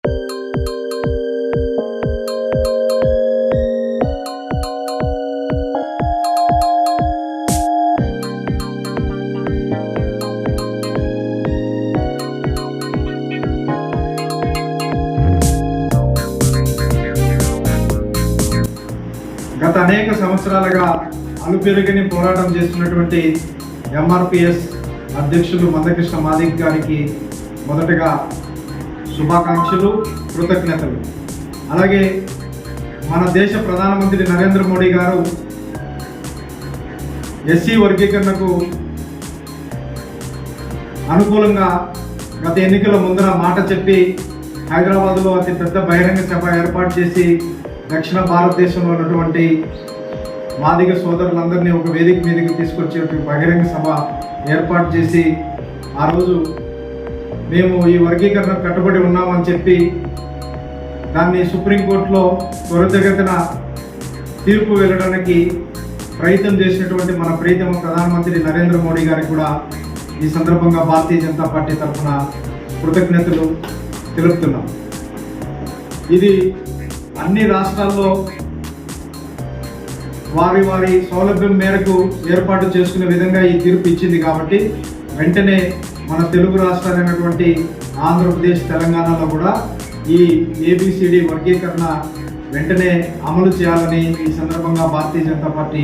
గత అనేక సంవత్సరాలుగా అలుపెరుగని పోరాటం చేస్తున్నటువంటి ఎంఆర్పిఎస్ అధ్యక్షులు మందకృష్ణ మాదిక్ గారికి మొదటగా శుభాకాంక్షలు, కృతజ్ఞతలు. అలాగే మన దేశ ప్రధానమంత్రి నరేంద్ర మోడీ గారు ఎస్సీ వర్గీకరణకు అనుకూలంగా గత ఎన్నికల ముందర మాట చెప్పి హైదరాబాద్లో అతి పెద్ద బహిరంగ సభ ఏర్పాటు చేసి దక్షిణ భారతదేశంలో ఉన్నటువంటి మాదిగ సోదరులందరినీ ఒక వేదిక మీదకి తీసుకొచ్చే బహిరంగ సభ ఏర్పాటు చేసి ఆ రోజు మేము ఈ వర్గీకరణ కట్టుబడి ఉన్నామని చెప్పి దాన్ని సుప్రీంకోర్టులో త్వరితగతిన తీర్పు వెళ్ళడానికి ప్రయత్నం చేసినటువంటి మన ప్రీతమ ప్రధానమంత్రి నరేంద్ర మోడీ గారికి కూడా ఈ సందర్భంగా భారతీయ జనతా పార్టీ తరఫున కృతజ్ఞతలు తెలుపుతున్నాం. ఇది అన్ని రాష్ట్రాల్లో వారి వారి సౌలభ్యం మేరకు ఏర్పాటు చేసుకునే విధంగా ఈ తీర్పు ఇచ్చింది కాబట్టి వెంటనే మన తెలుగు రాష్ట్రాలైనటువంటి ఆంధ్రప్రదేశ్, తెలంగాణలో కూడా ఈ ఏబిసిడి వర్గీకరణ వెంటనే అమలు చేయాలని ఈ సందర్భంగా భారతీయ జనతా పార్టీ